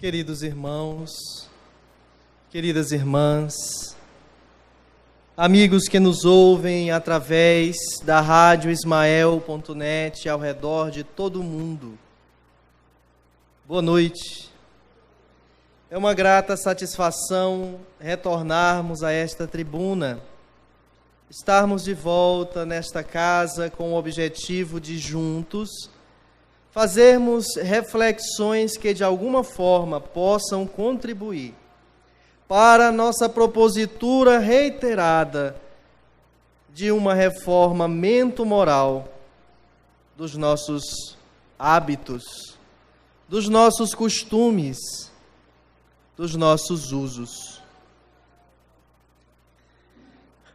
Queridos irmãos, queridas irmãs, amigos que nos ouvem através da rádio Ismael.net ao redor de todo o mundo, boa noite. É uma grata satisfação retornarmos a esta tribuna, estarmos de volta nesta casa com o objetivo de juntos fazermos reflexões que de alguma forma possam contribuir para a nossa propositura reiterada de uma reforma mento-moral dos nossos hábitos, dos nossos costumes, dos nossos usos.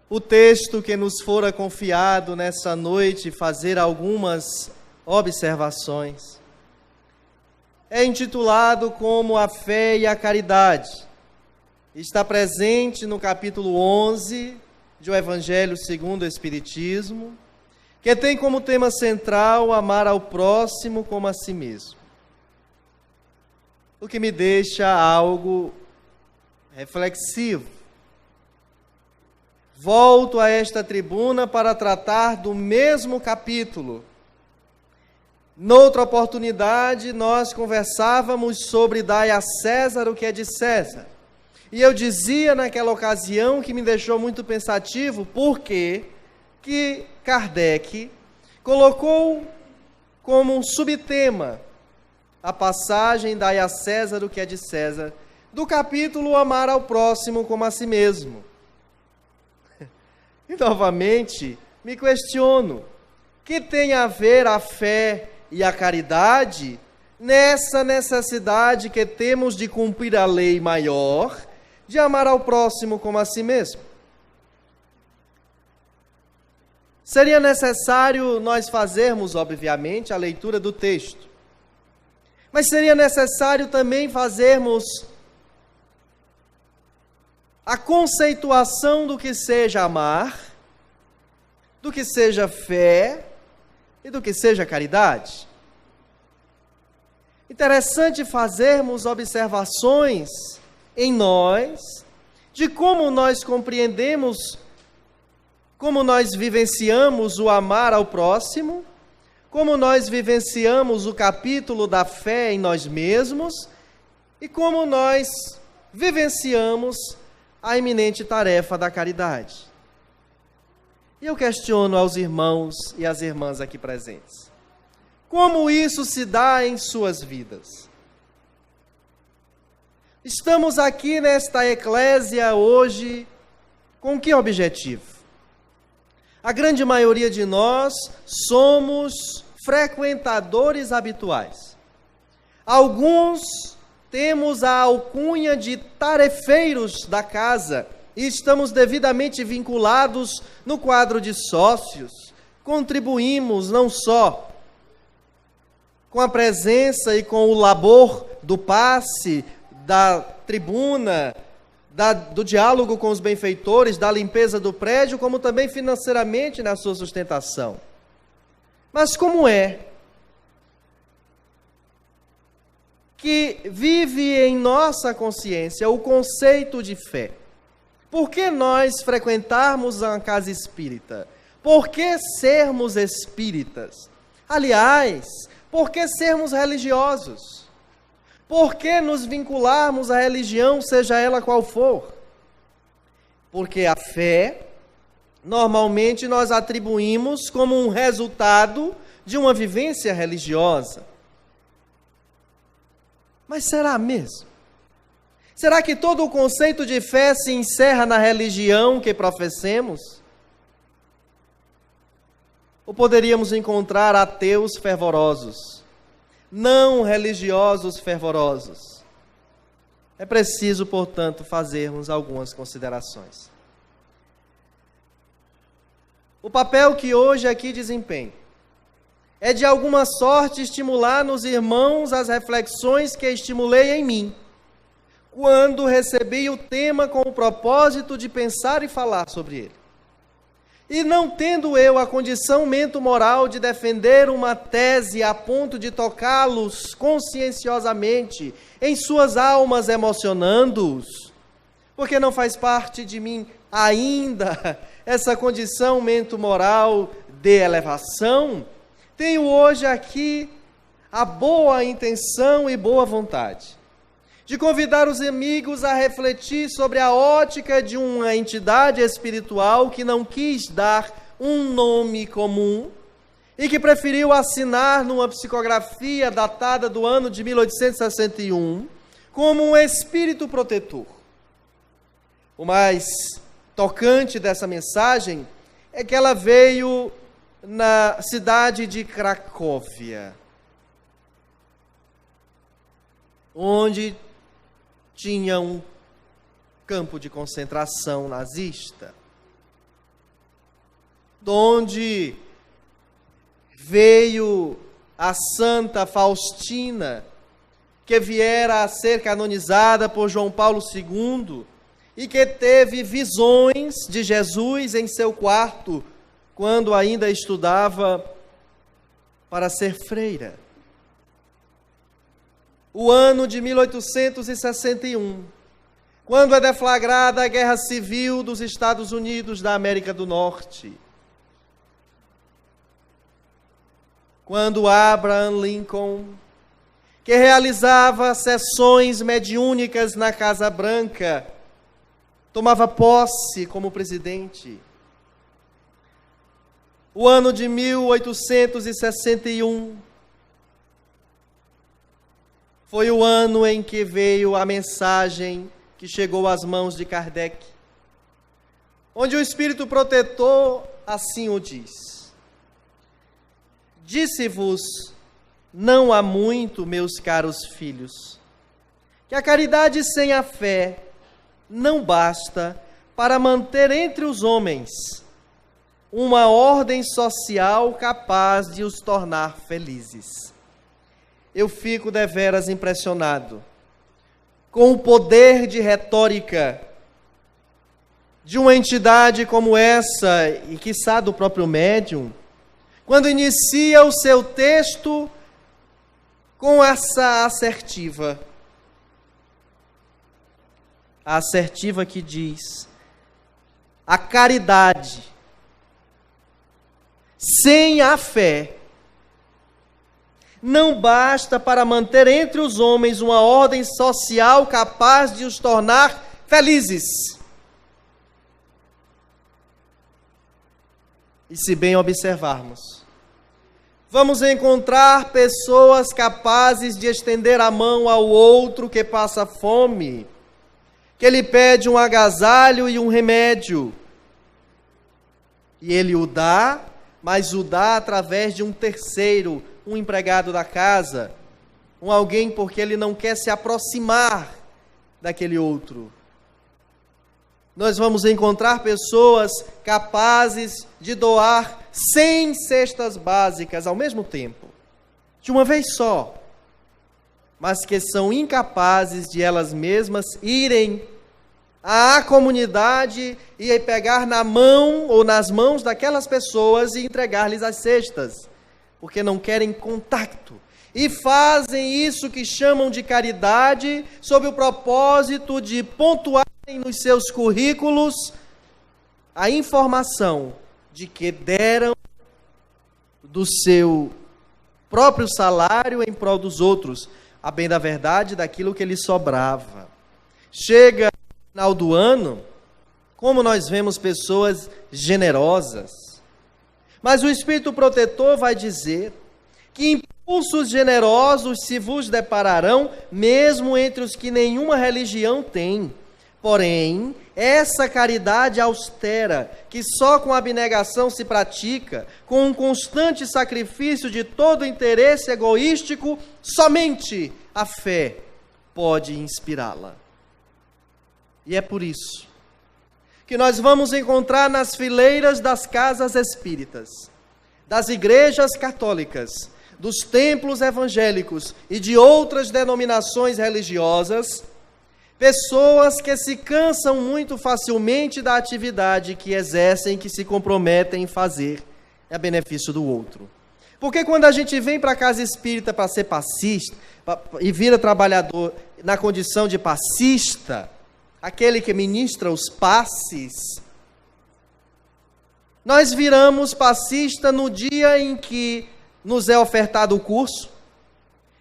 O texto que nos fora confiado nessa noite fazer algumas observações é intitulado como A Fé e a Caridade. Está presente no capítulo 11 do Evangelho segundo o Espiritismo, que tem como tema central amar ao próximo como a si mesmo. O que me deixa algo reflexivo. Volto a esta tribuna para tratar do mesmo capítulo. Noutra oportunidade, nós conversávamos sobre dai a César o que é de César. E eu dizia naquela ocasião que me deixou muito pensativo, porque que Kardec colocou como um subtema a passagem dai a César o que é de César, do capítulo amar ao próximo como a si mesmo. E novamente me questiono, que tem a ver a fé e a caridade nessa necessidade que temos de cumprir a lei maior, de amar ao próximo como a si mesmo? Seria necessário nós fazermos, obviamente, a leitura do texto, mas seria necessário também fazermos a conceituação do que seja amar, do que seja fé e do que seja caridade. Interessante fazermos observações em nós de como nós compreendemos, como nós vivenciamos o amar ao próximo, como nós vivenciamos o capítulo da fé em nós mesmos e como nós vivenciamos a eminente tarefa da caridade. E eu questiono aos irmãos e às irmãs aqui presentes: como isso se dá em suas vidas? Estamos aqui nesta eclésia hoje com que objetivo? A grande maioria de nós somos frequentadores habituais. Alguns temos a alcunha de tarefeiros da casa e estamos devidamente vinculados no quadro de sócios. Contribuímos não só com a presença e com o labor do passe, da tribuna, do diálogo com os benfeitores, da limpeza do prédio, como também financeiramente na sua sustentação. Mas como é que vive em nossa consciência o conceito de fé? Por que nós frequentarmos uma casa espírita? Por que sermos espíritas? Aliás, por que sermos religiosos? Por que nos vincularmos à religião, seja ela qual for? Porque a fé, normalmente nós atribuímos como um resultado de uma vivência religiosa. Mas será mesmo? Será que todo o conceito de fé se encerra na religião que professemos? Ou poderíamos encontrar ateus fervorosos, não religiosos fervorosos? É preciso, portanto, fazermos algumas considerações. O papel que hoje aqui desempenho é de alguma sorte estimular nos irmãos as reflexões que estimulei em mim, quando recebi o tema com o propósito de pensar e falar sobre ele. E não tendo eu a condição mento-moral de defender uma tese a ponto de tocá-los conscienciosamente em suas almas, emocionando-os, porque não faz parte de mim ainda essa condição mento-moral de elevação, tenho hoje aqui a boa intenção e boa vontade de convidar os amigos a refletir sobre a ótica de uma entidade espiritual que não quis dar um nome comum e que preferiu assinar numa psicografia datada do ano de 1861 como um espírito protetor. O mais tocante dessa mensagem é que ela veio na cidade de Cracóvia, onde tinha um campo de concentração nazista, onde veio a Santa Faustina, que viera a ser canonizada por João Paulo II, e que teve visões de Jesus em seu quarto, quando ainda estudava para ser freira. O ano de 1861, quando é deflagrada a Guerra Civil dos Estados Unidos da América do Norte, quando Abraham Lincoln, que realizava sessões mediúnicas na Casa Branca, tomava posse como presidente. O ano de 1861 foi o ano em que veio a mensagem que chegou às mãos de Kardec, onde o Espírito Protetor assim o diz: disse-vos não há muito, meus caros filhos, que a caridade sem a fé não basta para manter entre os homens uma ordem social capaz de os tornar felizes. Eu fico deveras impressionado com o poder de retórica de uma entidade como essa, e quiçá do próprio médium, quando inicia o seu texto com essa assertiva. A assertiva que diz: a caridade sem a fé não basta para manter entre os homens uma ordem social capaz de os tornar felizes. E se bem observarmos, vamos encontrar pessoas capazes de estender a mão ao outro que passa fome, que lhe pede um agasalho e um remédio, e ele o dá, mas o dá através de um terceiro, um empregado da casa, um alguém porque ele não quer se aproximar daquele outro. Nós vamos encontrar pessoas capazes de doar 100 cestas básicas ao mesmo tempo, de uma vez só, mas que são incapazes de elas mesmas irem à comunidade e pegar na mão ou nas mãos daquelas pessoas e entregar-lhes as cestas, porque não querem contato. E fazem isso que chamam de caridade, sob o propósito de pontuarem nos seus currículos a informação de que deram do seu próprio salário em prol dos outros, a bem da verdade, daquilo que lhes sobrava. Chega no final do ano, como nós vemos pessoas generosas, mas o Espírito Protetor vai dizer que impulsos generosos se vos depararão, mesmo entre os que nenhuma religião tem. Porém, essa caridade austera, que só com abnegação se pratica, com um constante sacrifício de todo interesse egoístico, somente a fé pode inspirá-la. E é por isso que nós vamos encontrar nas fileiras das casas espíritas, das igrejas católicas, dos templos evangélicos e de outras denominações religiosas, Pessoas que se cansam muito facilmente da atividade que exercem, que se comprometem em fazer, a benefício do outro. Porque quando a gente vem para a casa espírita para ser passista, e vira trabalhador na condição de passista, aquele que ministra os passes, nós viramos passista no dia em que nos é ofertado o curso,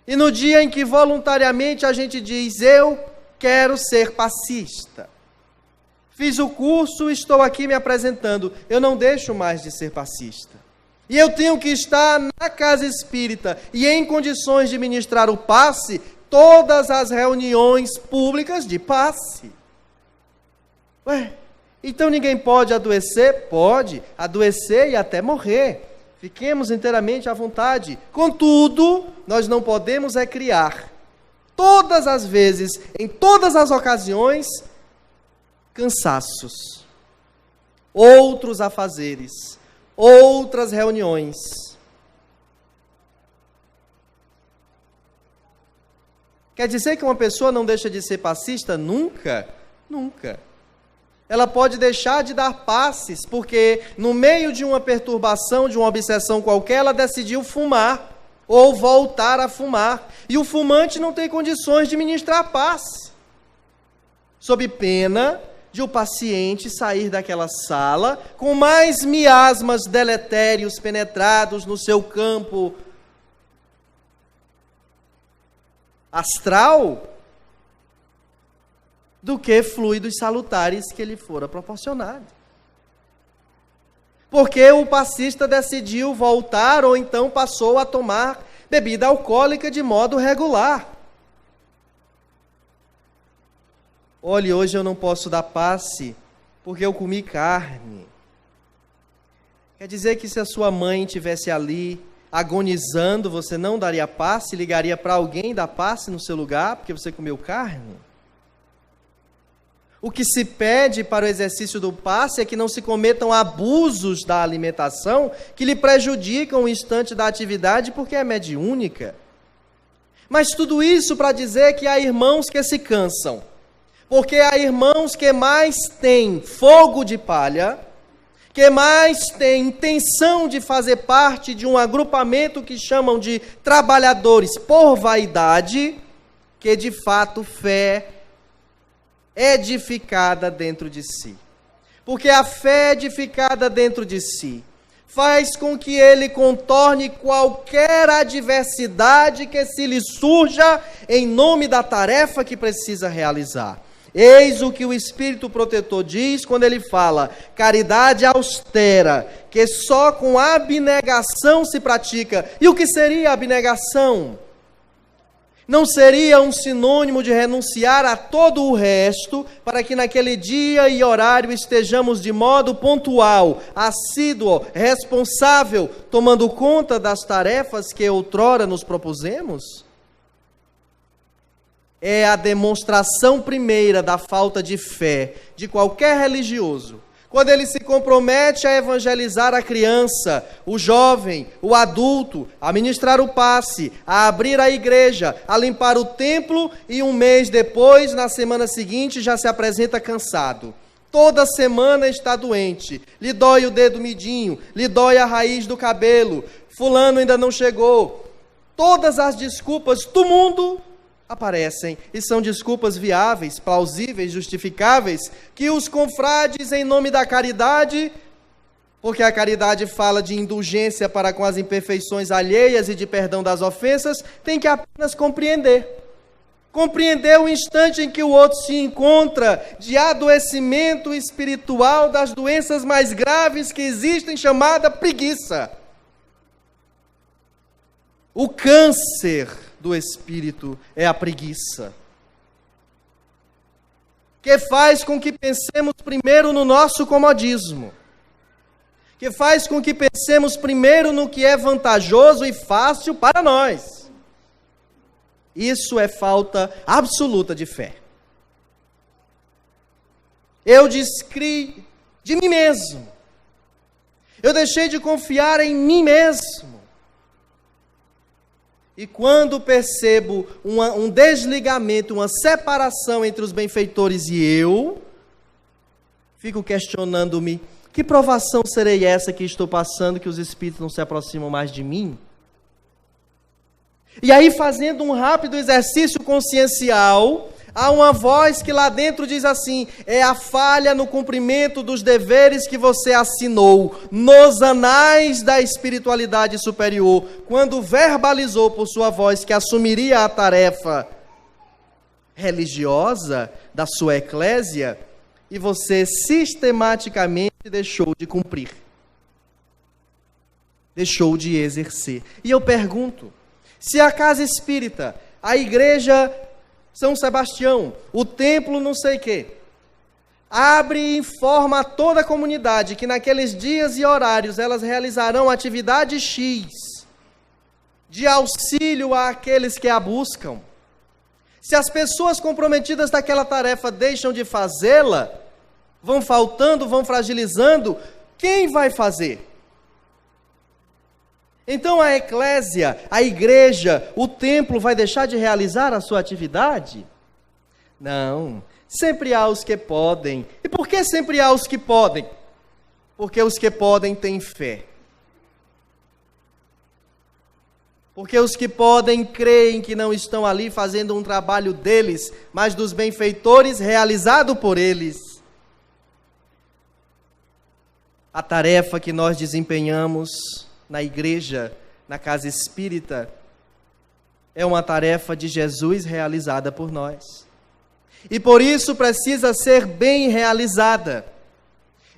e no dia em que voluntariamente a gente diz, eu quero ser passista. Fiz o curso, estou aqui me apresentando, eu não deixo mais de ser passista. E eu tenho que estar na casa espírita e em condições de ministrar o passe, todas as reuniões públicas de passe. Então ninguém pode adoecer? Pode, adoecer e até morrer. Fiquemos inteiramente à vontade. Contudo, nós não podemos criar, todas as vezes, em todas as ocasiões, cansaços, outros afazeres, outras reuniões. Quer dizer que uma pessoa não deixa de ser passista? Nunca, nunca. Ela pode deixar de dar passes, porque no meio de uma perturbação, de uma obsessão qualquer, ela decidiu fumar, ou voltar a fumar. E o fumante não tem condições de ministrar passe, sob pena de o paciente sair daquela sala com mais miasmas deletérios penetrados no seu campo astral do que fluidos salutares que lhe fora proporcionado. Porque o passista decidiu voltar ou então passou a tomar bebida alcoólica de modo regular. Olhe, hoje eu não posso dar passe porque eu comi carne. Quer dizer que se a sua mãe estivesse ali agonizando, você não daria passe, ligaria para alguém dar passe no seu lugar porque você comeu carne? O que se pede para o exercício do passe é que não se cometam abusos da alimentação que lhe prejudicam o instante da atividade porque é mediúnica. Mas tudo isso para dizer que há irmãos que se cansam. Porque há irmãos que mais têm fogo de palha, que mais têm intenção de fazer parte de um agrupamento que chamam de trabalhadores por vaidade, que de fato fé edificada dentro de si. Porque a fé edificada dentro de si faz com que ele contorne qualquer adversidade que se lhe surja em nome da tarefa que precisa realizar. Eis o que o Espírito Protetor diz quando ele fala, caridade austera, que só com abnegação se pratica. E o que seria abnegação? Não seria um sinônimo de renunciar a todo o resto, para que naquele dia e horário estejamos de modo pontual, assíduo, responsável, tomando conta das tarefas que outrora nos propusemos? É a demonstração primeira da falta de fé de qualquer religioso, quando ele se compromete a evangelizar a criança, o jovem, o adulto, a ministrar o passe, a abrir a igreja, a limpar o templo e um mês depois, na semana seguinte, já se apresenta cansado. Toda semana está doente, lhe dói o dedo midinho, lhe dói a raiz do cabelo, fulano ainda não chegou. Todas as desculpas do mundo aparecem, e são desculpas viáveis, plausíveis, justificáveis, que os confrades, em nome da caridade, porque a caridade fala de indulgência para com as imperfeições alheias e de perdão das ofensas, têm que apenas compreender. Compreender o instante em que o outro se encontra de adoecimento espiritual das doenças mais graves que existem, chamada preguiça. O câncer do espírito é a preguiça, que faz com que pensemos primeiro no nosso comodismo, que faz com que pensemos primeiro no que é vantajoso e fácil para nós. Isso é falta absoluta de fé. Eu descri de mim mesmo, eu deixei de confiar em mim mesmo. E quando percebo um desligamento, uma separação entre os benfeitores e eu, fico questionando-me, que provação serei essa que estou passando, que os espíritos não se aproximam mais de mim? E aí, fazendo um rápido exercício consciencial, há uma voz que lá dentro diz assim: é a falha no cumprimento dos deveres que você assinou nos anais da espiritualidade superior, quando verbalizou por sua voz que assumiria a tarefa religiosa da sua eclésia, e você sistematicamente deixou de cumprir, deixou de exercer. E eu pergunto, se a casa espírita, a igreja São Sebastião, o templo não sei o quê, abre e informa a toda a comunidade que naqueles dias e horários elas realizarão atividade X, de auxílio àqueles que a buscam. Se as pessoas comprometidas naquela tarefa deixam de fazê-la, vão faltando, vão fragilizando, quem vai fazer? Então a eclésia, a igreja, o templo vai deixar de realizar a sua atividade? Não, sempre há os que podem. E por que sempre há os que podem? Porque os que podem têm fé. Porque os que podem creem que não estão ali fazendo um trabalho deles, mas dos benfeitores realizado por eles. A tarefa que nós desempenhamos na igreja, na casa espírita, é uma tarefa de Jesus realizada por nós. E por isso precisa ser bem realizada.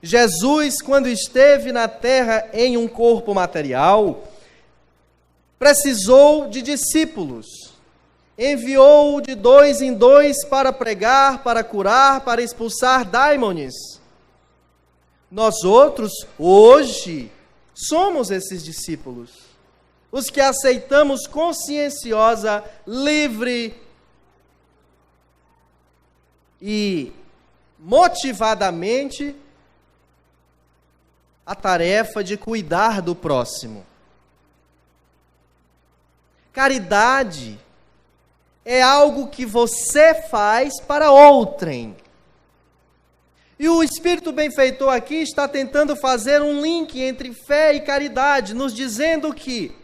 Jesus, quando esteve na terra em um corpo material, precisou de discípulos. Enviou de 2 em 2 para pregar, para curar, para expulsar daimones. Nós outros, hoje, somos esses discípulos, os que aceitamos conscienciosa, livre e motivadamente a tarefa de cuidar do próximo. Caridade é algo que você faz para outrem. E o Espírito Benfeitor aqui está tentando fazer um link entre fé e caridade, nos dizendo que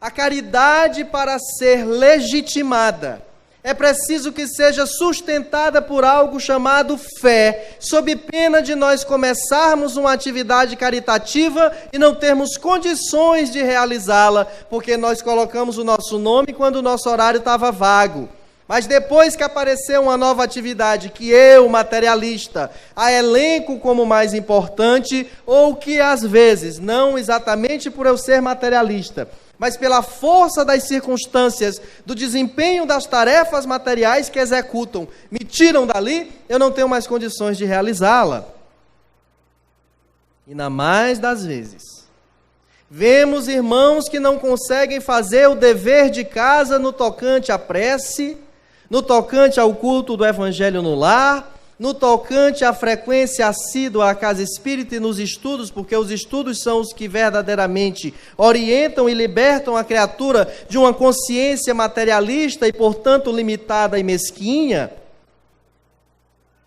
a caridade, para ser legitimada, é preciso que seja sustentada por algo chamado fé, sob pena de nós começarmos uma atividade caritativa e não termos condições de realizá-la, porque nós colocamos o nosso nome quando o nosso horário estava vago. Mas depois que apareceu uma nova atividade que eu, materialista, a elenco como mais importante, ou que às vezes, não exatamente por eu ser materialista, mas pela força das circunstâncias, do desempenho das tarefas materiais que executam, me tiram dali, eu não tenho mais condições de realizá-la. E na mais das vezes, vemos irmãos que não conseguem fazer o dever de casa no tocante à prece, no tocante ao culto do Evangelho no lar, no tocante à frequência assídua à casa espírita e nos estudos, porque os estudos são os que verdadeiramente orientam e libertam a criatura de uma consciência materialista e, portanto, limitada e mesquinha.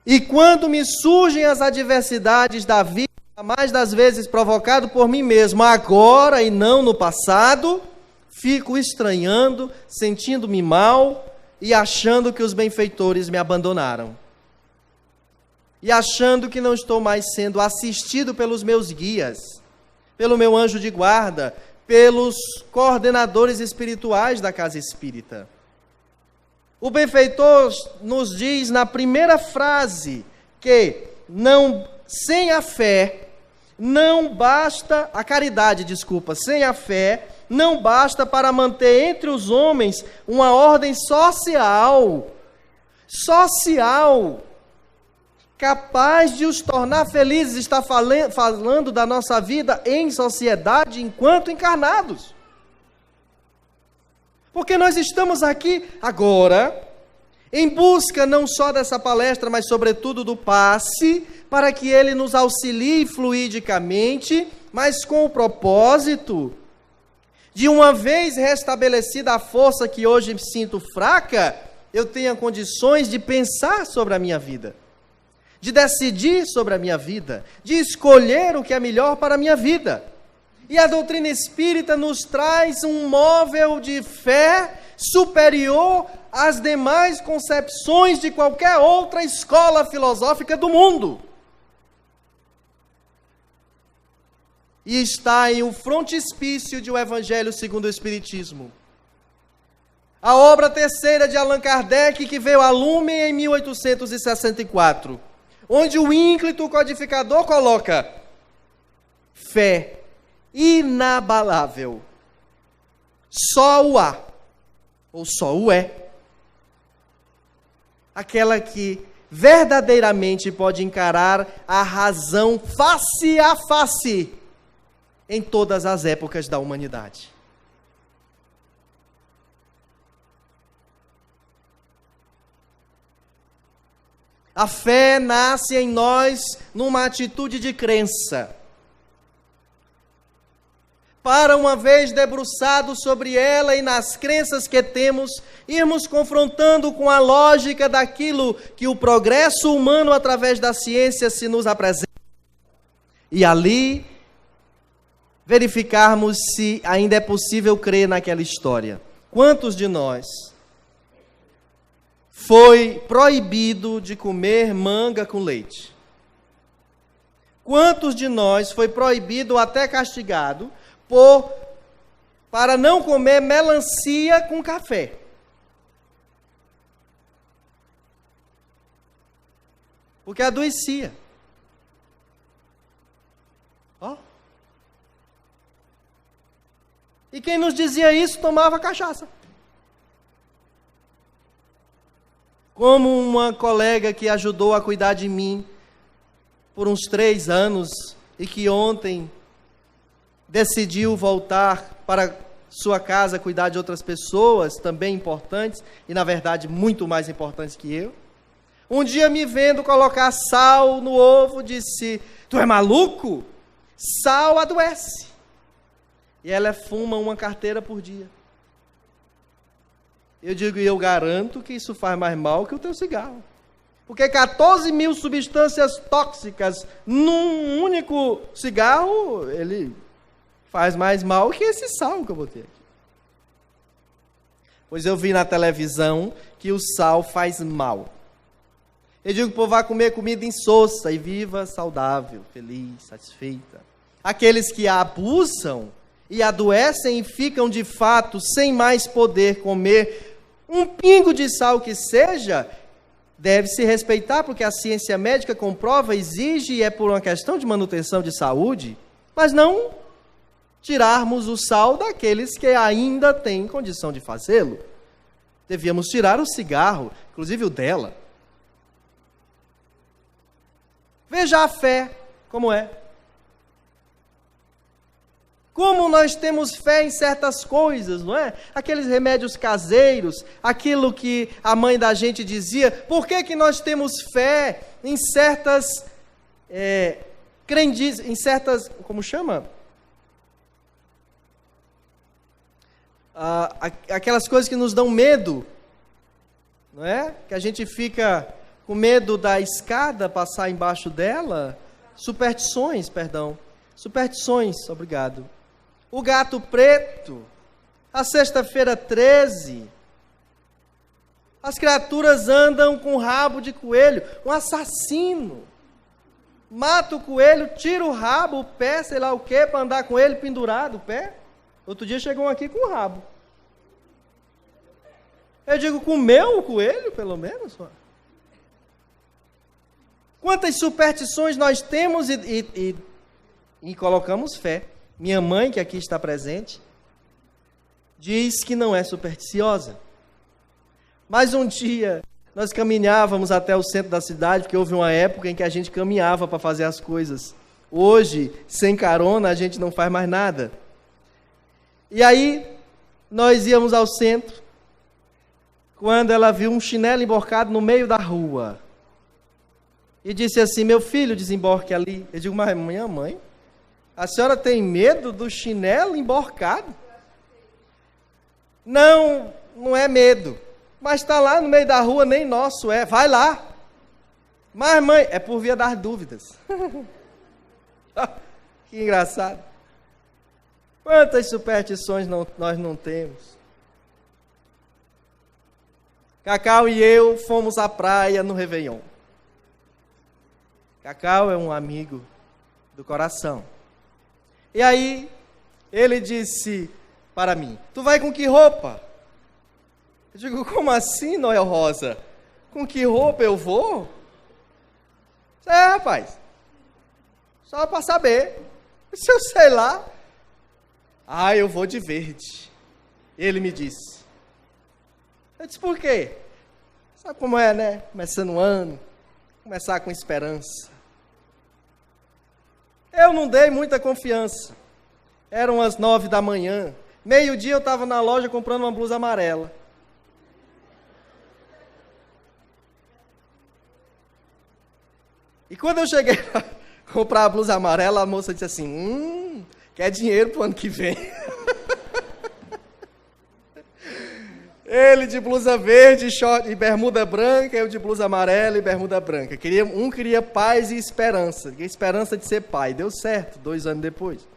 E quando me surgem as adversidades da vida, mais das vezes provocado por mim mesmo, agora e não no passado, fico estranhando, sentindo-me mal, e achando que os benfeitores me abandonaram. E achando que não estou mais sendo assistido pelos meus guias, pelo meu anjo de guarda, pelos coordenadores espirituais da casa espírita. O benfeitor nos diz na primeira frase que sem a fé, não basta, a caridade, sem a fé, não basta para manter entre os homens uma ordem social, capaz de os tornar felizes. Está falando da nossa vida em sociedade enquanto encarnados. Porque nós estamos aqui agora, em busca não só dessa palestra, mas sobretudo do passe, para que ele nos auxilie fluidicamente, mas com o propósito de uma vez restabelecida a força que hoje me sinto fraca, eu tenha condições de pensar sobre a minha vida, de decidir sobre a minha vida, de escolher o que é melhor para a minha vida. E a doutrina espírita nos traz um móvel de fé superior às demais concepções de qualquer outra escola filosófica do mundo. E está em um frontispício de um Evangelho segundo o Espiritismo. A obra terceira de Allan Kardec, que veio a lume em 1864, onde o ínclito codificador coloca fé inabalável. Só o há, ou só o é, aquela que verdadeiramente pode encarar a razão face a face em todas as épocas da humanidade. A fé nasce em nós numa atitude de crença. Para, uma vez debruçado sobre ela e nas crenças que temos, irmos confrontando com a lógica daquilo que o progresso humano através da ciência se nos apresenta. E ali verificarmos se ainda é possível crer naquela história. Quantos de nós foi proibido de comer manga com leite? Quantos de nós foi proibido ou até castigado para não comer melancia com café? Porque adoecia. Ó. E quem nos dizia isso tomava cachaça. Como uma colega que ajudou a cuidar de mim por uns 3 anos e que ontem decidiu voltar para sua casa cuidar de outras pessoas também importantes e, na verdade, muito mais importantes que eu. Um dia, me vendo colocar sal no ovo, disse: "Tu é maluco? Sal adoece." E ela fuma uma carteira por dia. Eu digo, e eu garanto que isso faz mais mal que o teu cigarro. Porque 14 mil substâncias tóxicas num único cigarro, ele faz mais mal que esse sal que eu botei aqui. Pois eu vi na televisão que o sal faz mal. Eu digo que o povo vai comer comida insossa e viva saudável, feliz, satisfeita. Aqueles que a abusam e adoecem e ficam de fato sem mais poder comer um pingo de sal que seja, deve se respeitar, porque a ciência médica comprova, exige, e é por uma questão de manutenção de saúde, mas não tirarmos o sal daqueles que ainda têm condição de fazê-lo. Devíamos tirar o cigarro, inclusive o dela. Veja a fé como é. Como nós temos fé em certas coisas, não é? Aqueles remédios caseiros, aquilo que a mãe da gente dizia. Por que nós temos fé em certas crendices, em certas, como chama? Aquelas coisas que nos dão medo, não é? Que a gente fica com medo da escada passar embaixo dela. Superstições, obrigado. O gato preto, a sexta-feira 13, as criaturas andam com rabo de coelho, um assassino, mata o coelho, tira o rabo, o pé, sei lá o quê, para andar com ele pendurado, o pé. Outro dia chegou aqui com o rabo. Eu digo, comeu o coelho, pelo menos? Quantas superstições nós temos e colocamos fé. Minha mãe, que aqui está presente, diz que não é supersticiosa. Mas um dia, nós caminhávamos até o centro da cidade, porque houve uma época em que a gente caminhava para fazer as coisas. Hoje, sem carona, a gente não faz mais nada. E aí, nós íamos ao centro, quando ela viu um chinelo emborcado no meio da rua. E disse assim, meu filho, desemborque ali. Eu digo, mas minha mãe, a senhora tem medo do chinelo emborcado? Não é medo. Mas está lá no meio da rua, nem nosso é. Vai lá. Mas, mãe, é por via das dúvidas. Que engraçado. Quantas superstições nós não temos? Cacau e eu fomos à praia no Réveillon. Cacau é um amigo do coração. E aí, ele disse para mim, tu vai com que roupa? Eu digo, como assim, Noel Rosa? Com que roupa eu vou? Rapaz, só para saber. Se eu sei lá. Eu vou de verde. Ele me disse. Eu disse, por quê? Sabe como é, né? Começando o ano, começar com esperança. Eu não dei muita confiança. Eram as 9 da manhã. Meio-dia eu estava na loja comprando uma blusa amarela. E quando eu cheguei para comprar a blusa amarela, a moça disse assim, quer dinheiro para o ano que vem. Ele de blusa verde, short e bermuda branca, eu de blusa amarela e bermuda branca. Um queria paz e esperança, esperança de ser pai. Deu certo, 2 anos depois.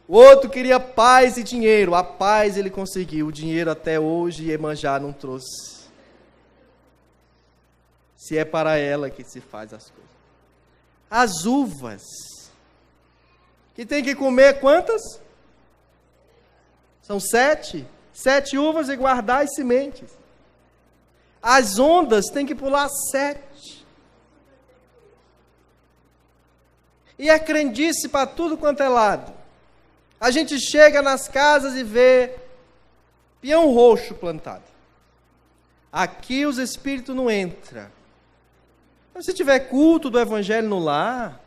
O outro queria paz e dinheiro. A paz ele conseguiu, o dinheiro até hoje Iemanjá não trouxe. Se é para ela que se faz as coisas. As uvas, que tem que comer quantas? São 7. 7 uvas e guardar as sementes. As ondas tem que pular 7. E é crendice para tudo quanto é lado. A gente chega nas casas e vê peão roxo plantado. Aqui os espíritos não entram. Mas se tiver culto do evangelho no lar,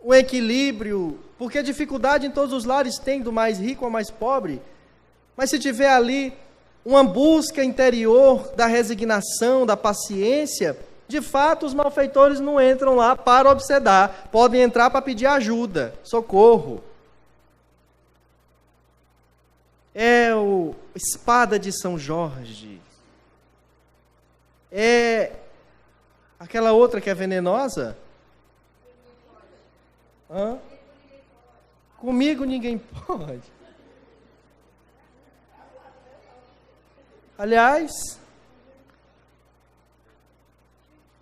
o equilíbrio, porque a dificuldade em todos os lares tem, do mais rico ao mais pobre, mas se tiver ali uma busca interior da resignação, da paciência, de fato os malfeitores não entram lá para obsedar, podem entrar para pedir ajuda, socorro. É o espada de São Jorge. É aquela outra que é venenosa? Comigo ninguém pode. Aliás,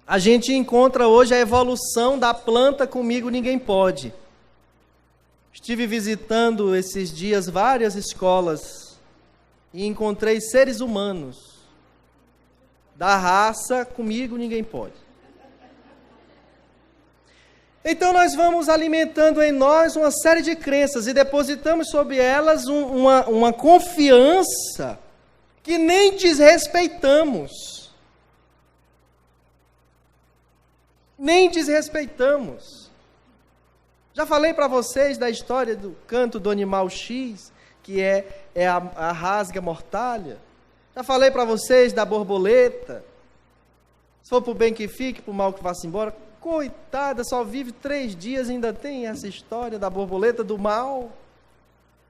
a gente encontra hoje a evolução da planta comigo ninguém pode. Estive visitando esses dias várias escolas e encontrei seres humanos da raça comigo ninguém pode. Então nós vamos alimentando em nós uma série de crenças e depositamos sobre elas uma confiança que nem desrespeitamos. Nem desrespeitamos. Já falei para vocês da história do canto do animal X, que é a rasga mortalha. Já falei para vocês da borboleta. Se for para o bem que fique, para o mal que vá-se embora. Coitada, só vive 3 dias e ainda tem essa história da borboleta do mal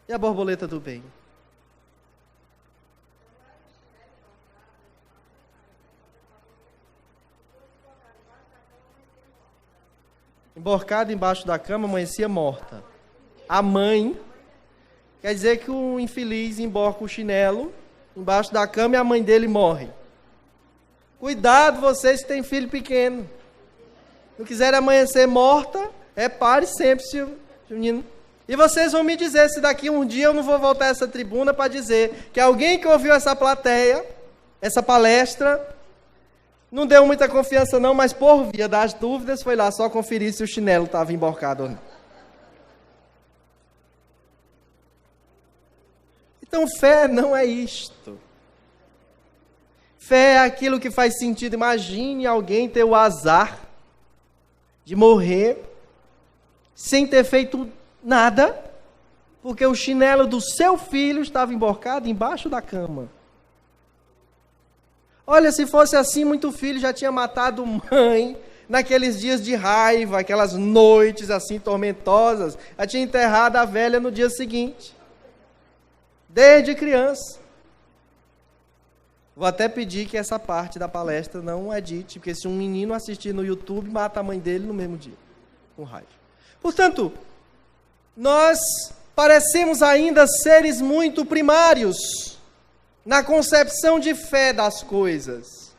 e a borboleta do bem. Emborcada embaixo da cama, amanhecia morta. A mãe, quer dizer que o infeliz emborca o chinelo embaixo da cama e a mãe dele morre. Cuidado vocês que têm filho pequeno. Não quiserem amanhecer morta, pare sempre, menino. E vocês vão me dizer se daqui um dia eu não vou voltar a essa tribuna para dizer que alguém que ouviu essa plateia, essa palestra, não deu muita confiança não, mas por via das dúvidas foi lá só conferir se o chinelo estava emborcado ou não. Então fé não é isto. Fé é aquilo que faz sentido. Imagine alguém ter o azar de morrer sem ter feito nada, porque o chinelo do seu filho estava emborcado embaixo da cama. Olha, se fosse assim, muito filho já tinha matado mãe, naqueles dias de raiva, aquelas noites assim tormentosas, já tinha enterrado a velha no dia seguinte. desde criança. Vou até pedir que essa parte da palestra não edite, porque se um menino assistir no YouTube, mata a mãe dele no mesmo dia, com raiva. Portanto, nós parecemos ainda seres muito primários na concepção de fé das coisas.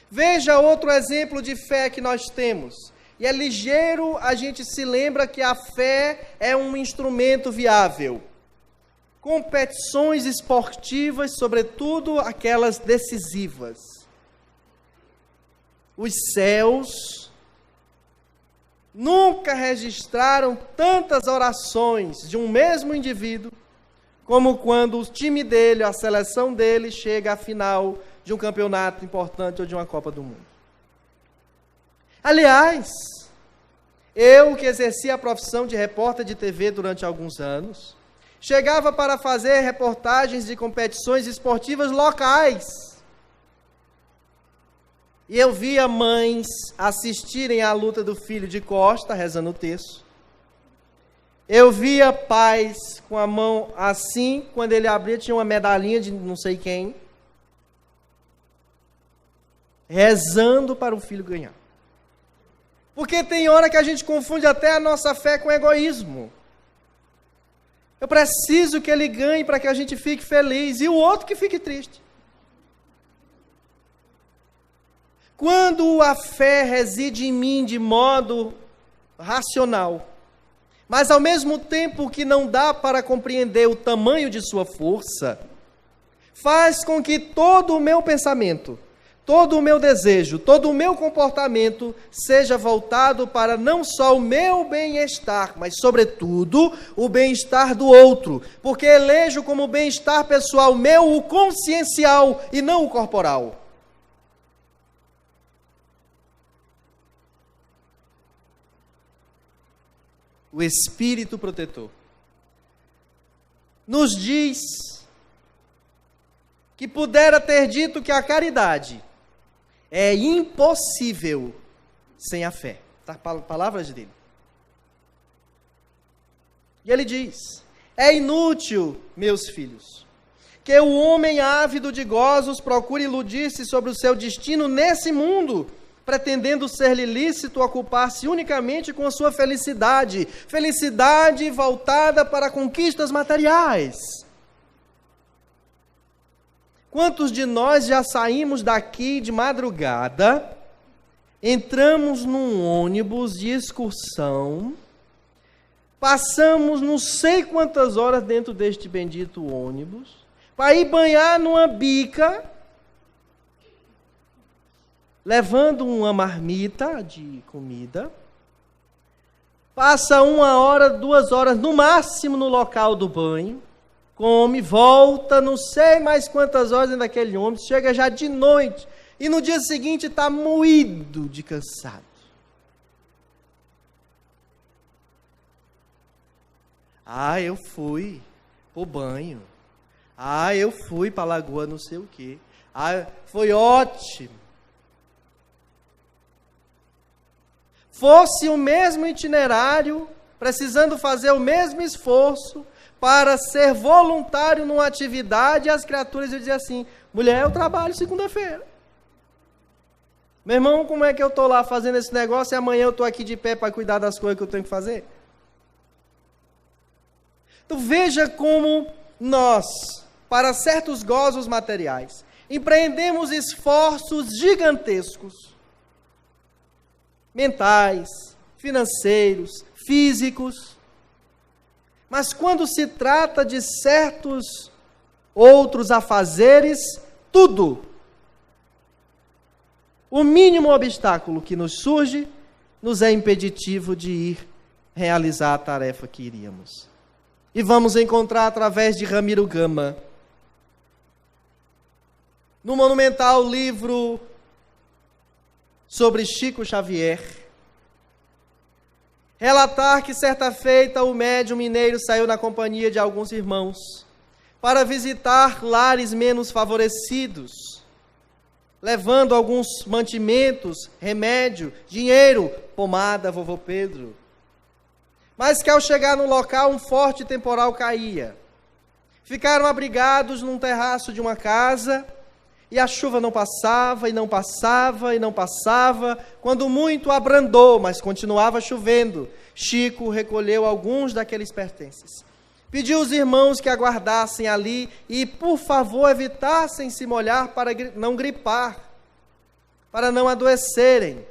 Veja outro exemplo de fé que nós temos. E é ligeiro, a gente se lembra que a fé é um instrumento viável. Competições esportivas, sobretudo aquelas decisivas. Os céus nunca registraram tantas orações de um mesmo indivíduo como quando o time dele, a seleção dele, chega à final de um campeonato importante ou de uma Copa do Mundo. Aliás, eu que exerci a profissão de repórter de TV durante alguns anos, chegava para fazer reportagens de competições esportivas locais. E eu via mães assistirem à luta do filho de costa, rezando o terço. Eu via pais com a mão assim, quando ele abria tinha uma medalhinha de não sei quem, rezando para o filho ganhar. Porque tem hora que a gente confunde até a nossa fé com egoísmo. Eu preciso que ele ganhe para que a gente fique feliz, e o outro que fique triste. Quando a fé reside em mim de modo racional, mas ao mesmo tempo que não dá para compreender o tamanho de sua força, faz com que todo o meu pensamento, todo o meu desejo, todo o meu comportamento seja voltado para não só o meu bem-estar, mas, sobretudo, o bem-estar do outro. Porque elejo como bem-estar pessoal meu o consciencial e não o corporal. O Espírito protetor nos diz que pudera ter dito que a caridade é impossível sem a fé. Tá? Palavras dele. E ele diz: é inútil, meus filhos, que o homem ávido de gozos procure iludir-se sobre o seu destino nesse mundo, pretendendo ser-lhe lícito ocupar-se unicamente com a sua felicidade, felicidade voltada para conquistas materiais. Quantos de nós já saímos daqui de madrugada, entramos num ônibus de excursão, passamos não sei quantas horas dentro deste bendito ônibus, para ir banhar numa bica, levando uma marmita de comida, passa 1 hora, 2 horas no máximo no local do banho, come, volta, não sei mais quantas horas dentro daquele ônibus, chega já de noite, e no dia seguinte está moído de cansado. Ah, eu fui pro banho. Ah, eu fui para a lagoa não sei o quê. Ah, foi ótimo. Fosse o mesmo itinerário, precisando fazer o mesmo esforço para ser voluntário numa atividade, as criaturas iam dizer assim: mulher, eu trabalho segunda-feira. Meu irmão, como é que eu estou lá fazendo esse negócio e amanhã eu estou aqui de pé para cuidar das coisas que eu tenho que fazer? Então veja como nós, para certos gozos materiais, empreendemos esforços gigantescos, mentais, financeiros, físicos, mas quando se trata de certos outros afazeres, tudo, o mínimo obstáculo que nos surge, nos é impeditivo de ir realizar a tarefa que iríamos. E vamos encontrar através de Ramiro Gama, no monumental livro sobre Chico Xavier, relatar que certa feita o médium mineiro saiu na companhia de alguns irmãos para visitar lares menos favorecidos, levando alguns mantimentos, remédio, dinheiro, pomada, vovô Pedro. Mas que ao chegar no local um forte temporal caía. Ficaram abrigados num terraço de uma casa, e a chuva não passava, e não passava, e não passava. Quando muito abrandou, mas continuava chovendo, Chico recolheu alguns daqueles pertences. Pediu aos irmãos que aguardassem ali e, por favor, evitassem se molhar para não gripar, para não adoecerem,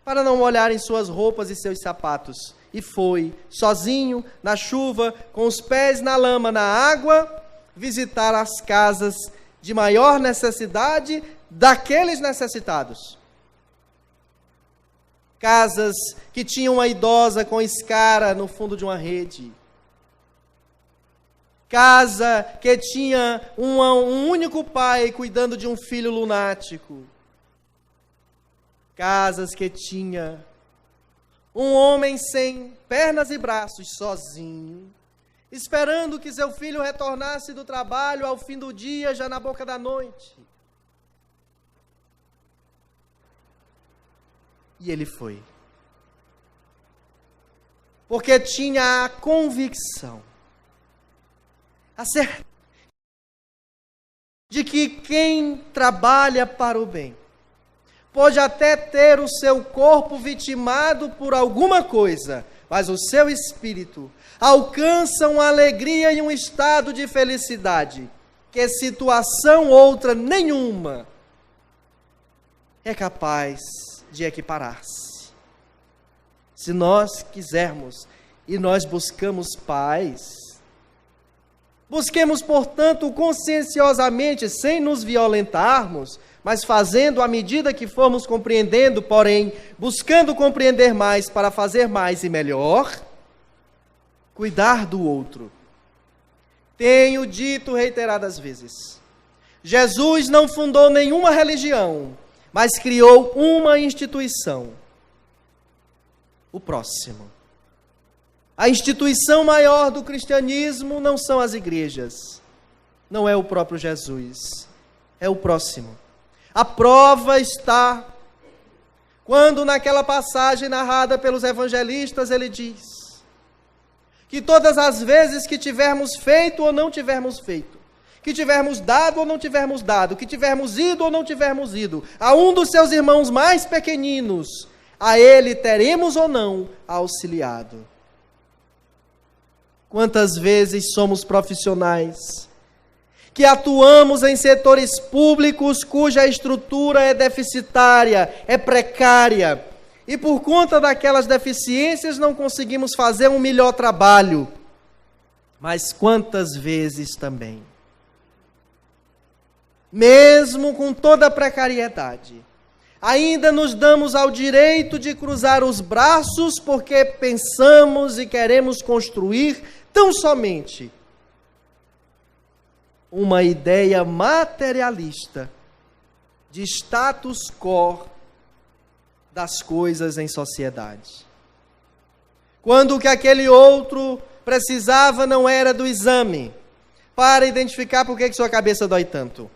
para não molharem suas roupas e seus sapatos. E foi, sozinho, na chuva, com os pés na lama, na água, visitar as casas de maior necessidade daqueles necessitados. Casas que tinham uma idosa com escara no fundo de uma rede. Casa que tinha um único pai cuidando de um filho lunático. Casas que tinha um homem sem pernas e braços, sozinho, esperando que seu filho retornasse do trabalho ao fim do dia, já na boca da noite. E ele foi. Porque tinha a convicção, a certeza de que quem trabalha para o bem pode até ter o seu corpo vitimado por alguma coisa, mas o seu espírito alcança uma alegria e um estado de felicidade que situação outra nenhuma é capaz de equiparar-se. Se nós quisermos e nós buscamos paz, busquemos, portanto, conscienciosamente, sem nos violentarmos, mas fazendo à medida que formos compreendendo, porém, buscando compreender mais para fazer mais e melhor, cuidar do outro. Tenho dito reiteradas vezes, Jesus não fundou nenhuma religião, mas criou uma instituição, o próximo. A instituição maior do cristianismo não são as igrejas, não é o próprio Jesus, é o próximo. A prova está quando naquela passagem narrada pelos evangelistas ele diz que todas as vezes que tivermos feito ou não tivermos feito, que tivermos dado ou não tivermos dado, que tivermos ido ou não tivermos ido, a um dos seus irmãos mais pequeninos, a ele teremos ou não auxiliado. Quantas vezes somos profissionais que atuamos em setores públicos cuja estrutura é deficitária, é precária, e por conta daquelas deficiências não conseguimos fazer um melhor trabalho. Mas quantas vezes também, mesmo com toda a precariedade, ainda nos damos ao direito de cruzar os braços porque pensamos e queremos construir tão somente uma ideia materialista de status quo das coisas em sociedade. Quando o que aquele outro precisava não era do exame para identificar por que sua cabeça dói tanto,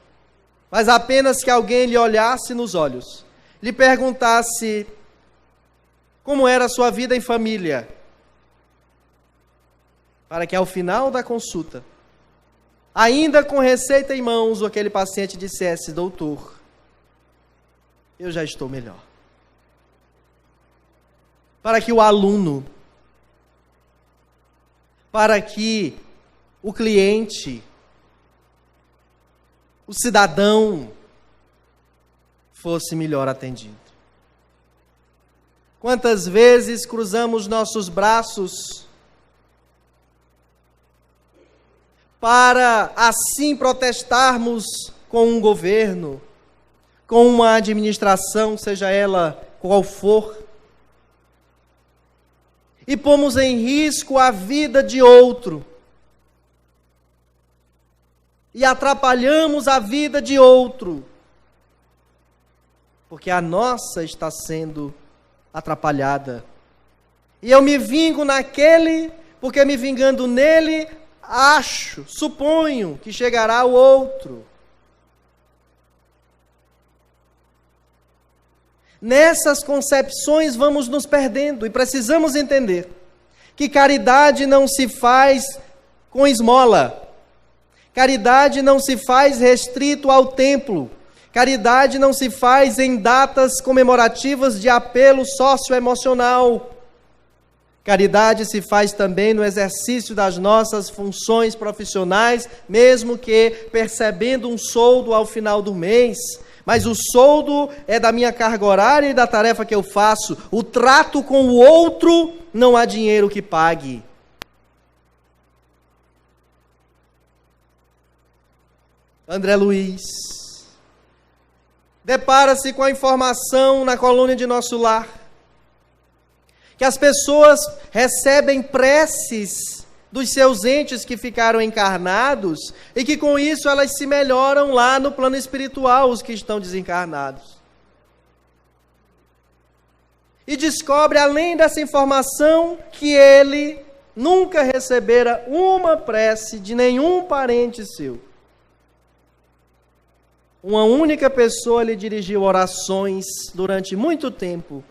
mas apenas que alguém lhe olhasse nos olhos, lhe perguntasse como era a sua vida em família, para que ao final da consulta, ainda com receita em mãos, aquele paciente dissesse: doutor, eu já estou melhor. Para que o aluno, para que o cliente, o cidadão, fosse melhor atendido. Quantas vezes cruzamos nossos braços para assim protestarmos com um governo, com uma administração, seja ela qual for, e pomos em risco a vida de outro, e atrapalhamos a vida de outro, porque a nossa está sendo atrapalhada. E eu me vingo naquele, porque me vingando nele, suponho que chegará o outro. Nessas concepções vamos nos perdendo e precisamos entender que caridade não se faz com esmola. Caridade não se faz restrito ao templo. Caridade não se faz em datas comemorativas de apelo socioemocional. Caridade se faz também no exercício das nossas funções profissionais, mesmo que percebendo um soldo ao final do mês. Mas o soldo é da minha carga horária e da tarefa que eu faço. O trato com o outro, não há dinheiro que pague. André Luiz depara-se com a informação na colônia de Nosso Lar que as pessoas recebem preces dos seus entes que ficaram encarnados e que com isso elas se melhoram lá no plano espiritual, os que estão desencarnados. E descobre, além dessa informação, que ele nunca recebera uma prece de nenhum parente seu. Uma única pessoa lhe dirigiu orações durante muito tempo.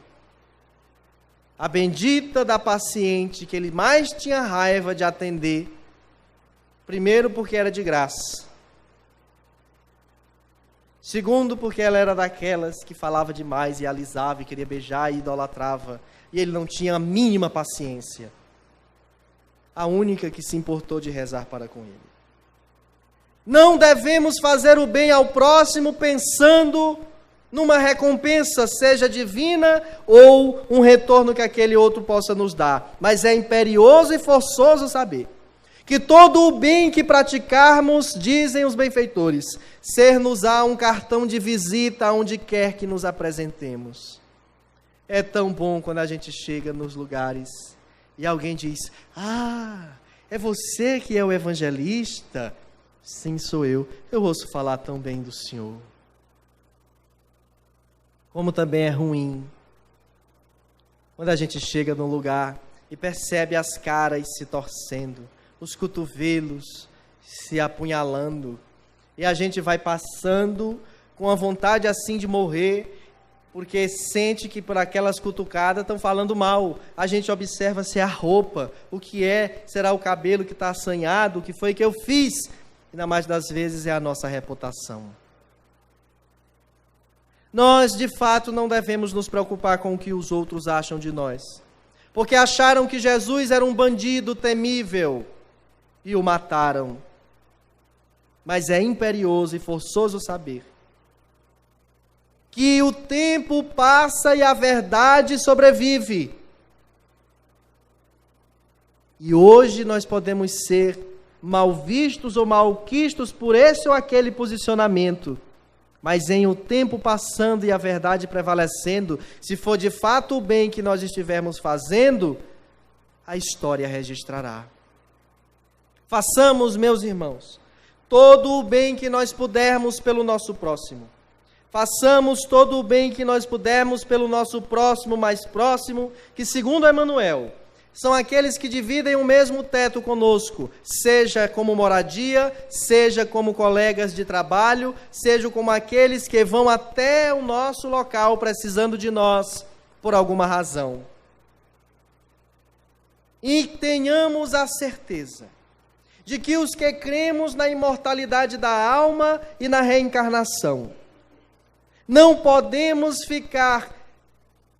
A bendita da paciente que ele mais tinha raiva de atender. Primeiro, porque era de graça. Segundo, porque ela era daquelas que falava demais e alisava e queria beijar e idolatrava. E ele não tinha a mínima paciência. A única que se importou de rezar para com ele. Não devemos fazer o bem ao próximo pensando numa recompensa, seja divina ou um retorno que aquele outro possa nos dar. Mas é imperioso e forçoso saber que todo o bem que praticarmos, dizem os benfeitores, ser-nos-á um cartão de visita aonde quer que nos apresentemos. É tão bom quando a gente chega nos lugares e alguém diz: ah, é você que é o evangelista? Sim, sou eu. Eu ouço falar tão bem do Senhor. Como também é ruim quando a gente chega num lugar e percebe as caras se torcendo, os cotovelos se apunhalando, e a gente vai passando com a vontade assim de morrer, porque sente que por aquelas cutucadas estão falando mal. A gente observa se é a roupa, o que é, será o cabelo que está assanhado, o que foi que eu fiz, e na maioria das vezes é a nossa reputação. Nós, de fato, não devemos nos preocupar com o que os outros acham de nós, porque acharam que Jesus era um bandido temível e o mataram. Mas é imperioso e forçoso saber que o tempo passa e a verdade sobrevive. E hoje nós podemos ser mal vistos ou malquistos por esse ou aquele posicionamento. Mas em o tempo passando e a verdade prevalecendo, se for de fato o bem que nós estivermos fazendo, a história registrará. Façamos, meus irmãos, todo o bem que nós pudermos pelo nosso próximo. Façamos todo o bem que nós pudermos pelo nosso próximo mais próximo, que segundo Emmanuel, são aqueles que dividem o mesmo teto conosco, seja como moradia, seja como colegas de trabalho, seja como aqueles que vão até o nosso local precisando de nós por alguma razão. E tenhamos a certeza de que os que cremos na imortalidade da alma e na reencarnação, não podemos ficar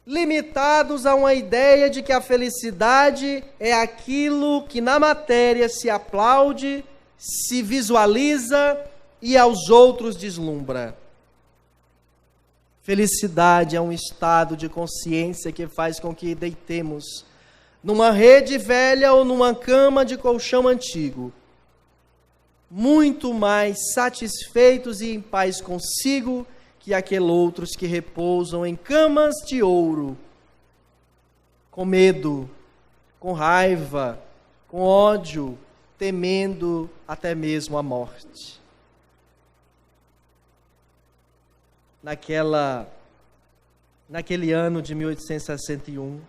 limitados a uma ideia de que a felicidade é aquilo que na matéria se aplaude, se visualiza e aos outros deslumbra. Felicidade é um estado de consciência que faz com que deitemos numa rede velha ou numa cama de colchão antigo, muito mais satisfeitos e em paz consigo que aqueles outros que repousam em camas de ouro, com medo, com raiva, com ódio, temendo até mesmo a morte. Naquele ano de 1861,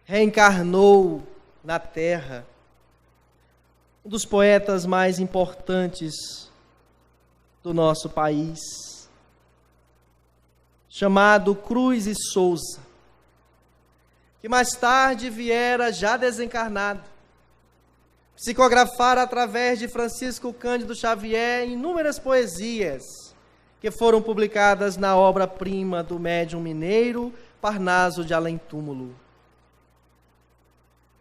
reencarnou na Terra um dos poetas mais importantes do nosso país, chamado Cruz e Souza, que mais tarde viera já desencarnado, psicografara através de Francisco Cândido Xavier inúmeras poesias que foram publicadas na obra-prima do médium mineiro Parnaso de Além Túmulo.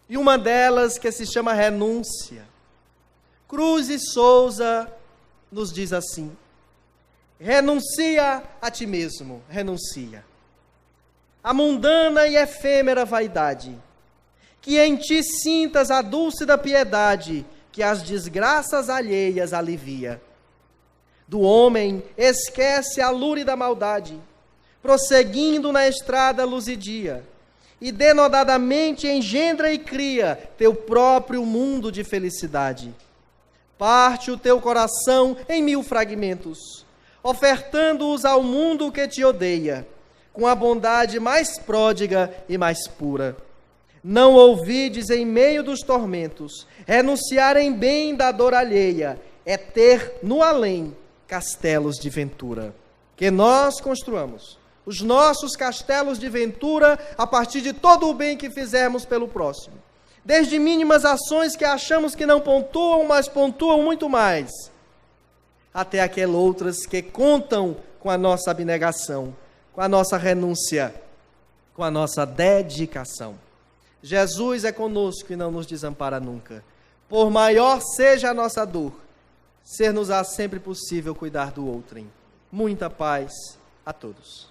E uma delas, que se chama Renúncia. Cruz e Souza nos diz assim: renuncia a ti mesmo, renuncia a mundana e efêmera vaidade, que em ti sintas a dúlcida piedade que as desgraças alheias alivia. Do homem esquece a lúrida maldade, prosseguindo na estrada luzidia, e denodadamente engendra e cria teu próprio mundo de felicidade. Parte o teu coração em 1000 fragmentos, ofertando-os ao mundo que te odeia, com a bondade mais pródiga e mais pura. Não ouvides em meio dos tormentos, renunciar em bem da dor alheia, é ter no além castelos de ventura. Que nós construamos os nossos castelos de ventura a partir de todo o bem que fizermos pelo próximo. Desde mínimas ações que achamos que não pontuam, mas pontuam muito mais, até aquelas outras que contam com a nossa abnegação, com a nossa renúncia, com a nossa dedicação. Jesus é conosco e não nos desampara nunca. Por maior seja a nossa dor, ser-nos-á sempre possível cuidar do outrem. Muita paz a todos.